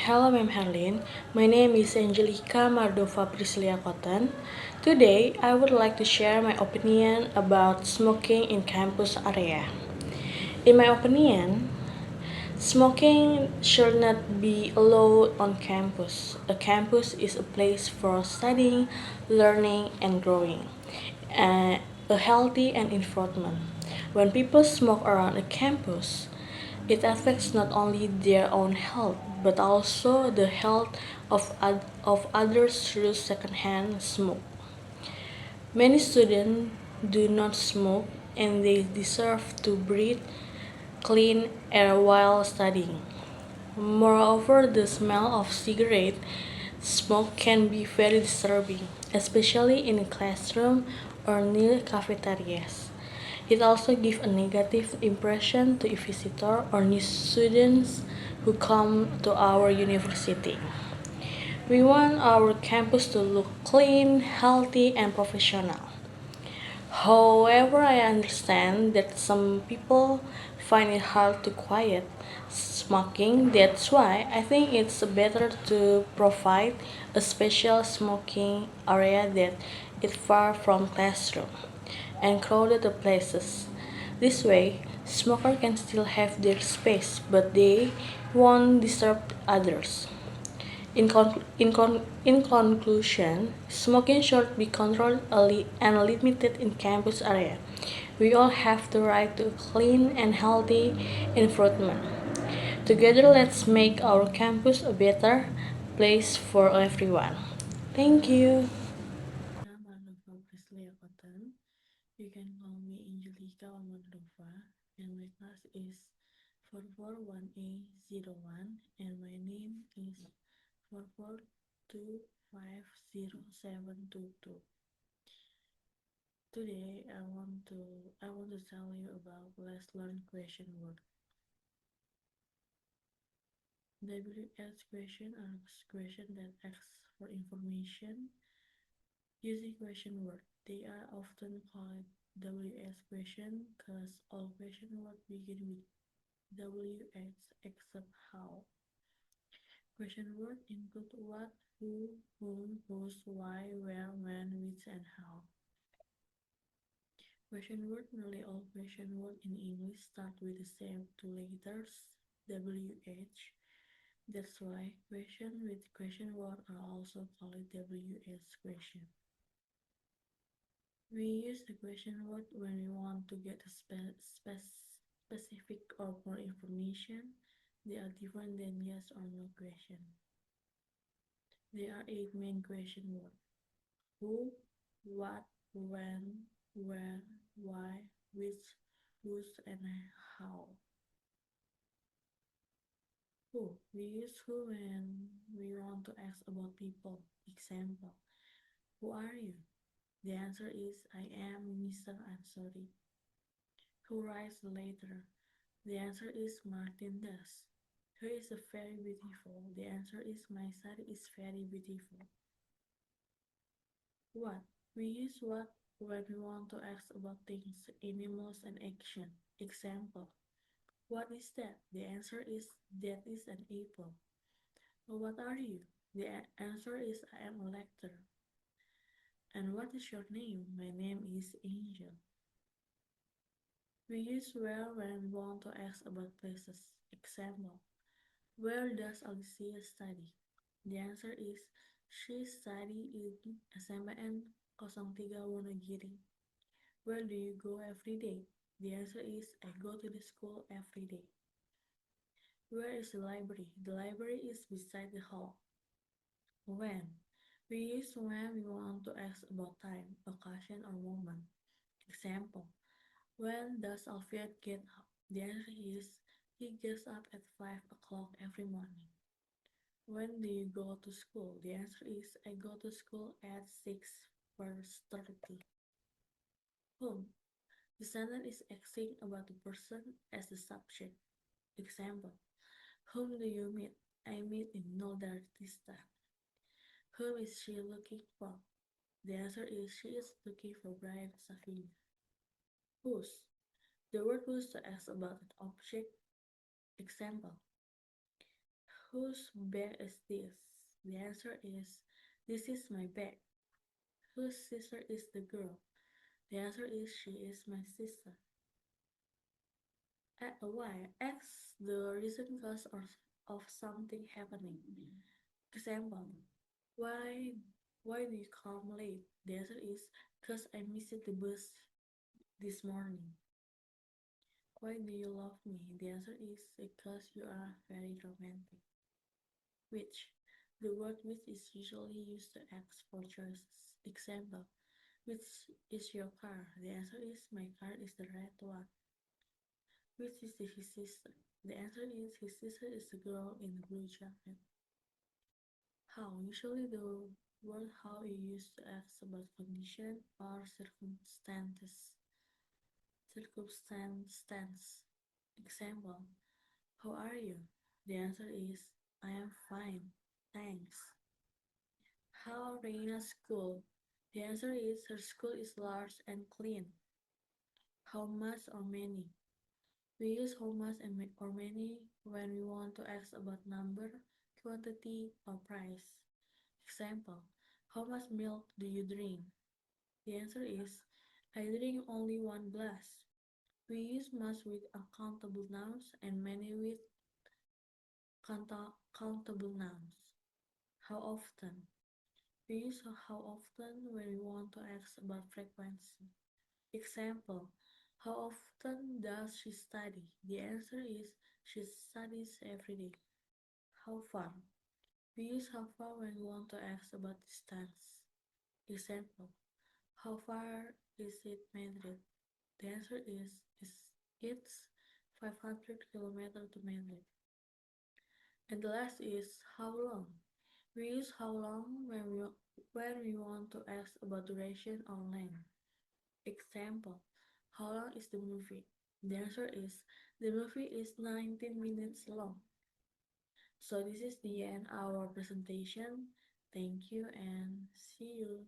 Hello, Ma'am Herlin. My name is Angelica Mardova Priscilia Cotton. Today, I would like to share my opinion about smoking in campus area. In my opinion, smoking should not be allowed on campus. A campus is a place for studying, learning, and growing. A healthy and environment. When people smoke around a campus, it affects not only their own health but also the health of others through secondhand smoke. Many students do not smoke and they deserve to breathe clean air while studying. Moreover, the smell of cigarette smoke can be very disturbing, especially in a classroom or near cafeterias. It also gives a negative impression to a visitor or new students who come to our university. We want our campus to look clean, healthy, and professional. However, I understand that some people find it hard to quiet smoking. That's why I think it's better to provide a special smoking area that is far from classroom and crowded places. This way, smokers can still have their space, but they won't disturb others. In conclusion, smoking should be controlled and limited in campus area. We all have the right to a clean and healthy environment. Together, let's make our campus a better place for everyone. Thank you. I'm Mardova Priscilia Cotton. You can call me Angelica Mardova, and my class is 441A01, and my name is 4425072. Today I want to tell you about Let's Learn Question Word. WH question are questions that ask for information using question word. They are often called WH question because all question words begin with WH except how. Question words include what, who, whom, whose, why, where, when, which, and how. Question word. Nearly all question words in English start with the same two letters, WH. That's why question with question word are also called WH question. We use the question word when we want to get a specific or more information. They are different than yes or no question. There are 8 main question words: who, what, when, where, why, which, whose, and how. Who. We use who when we want to ask about people. Example: who are you? The answer is I am Mr. Ansori. Who writes the letter? The answer is Martin does. Who is very beautiful? The answer is my son is very beautiful. What? We use what when we want to ask about things, animals, and action. Example: what is that? The answer is that is an apple. What are you? The answer is I am a lecturer. And what is your name? My name is Angel. We use where when we want to ask about places. Example: where does Alicia study? The answer is she studies in SMPN 03 Wonogiri. Where do you go every day? The answer is I go to the school every day. Where is the library? The library is beside the hall. When? We use when we want to ask about time, occasion, or moment. Example: when does Alfred get up? The answer is he gets up at 5 o'clock every morning. When do you go to school? The answer is I go to school at 6:30. Whom? The sentence is asking about the person as the subject. Example: whom do you meet? I meet in Nordartista. Whom is she looking for? The answer is she is looking for Brian Savina. Whose? The word whose to ask about an object. Example: Whose bag is this? The answer is, this is my bag. Whose sister is the girl? The answer is, she is my sister. Why? X the reason cause of something happening. Example, why why do you come late? The answer is, cause I missed the bus this morning. Why do you love me? The answer is, because you are very romantic. Which? The word which is usually used to ask for choices. Example, which is your car? The answer is, my car is the red one. Which is his sister? The answer is, his sister is the girl in the blue jacket. How? Usually the word how is used to ask about condition or circumstances. Circumstance. Example, how are you? The answer is, I am fine, thanks. How Reina's school? The answer is, her school is large and clean. How much or many? We use how much or many when we want to ask about number, quantity, or price. Example, how much milk do you drink? The answer is, I drink only one glass. We use much with uncountable nouns and many with countable nouns. How often? We use how often when we want to ask about frequency. Example, how often does she study? The answer is, she studies every day. How far? We use how far when we want to ask about distance. Example, how far is it Madrid? The answer is it's 500 kilometers to Madrid. And the last is how long. We use how long when we want to ask about duration or length. Example, how long is the movie? The answer is, the movie is 19 minutes long. So this is the end of our presentation. Thank you and see you.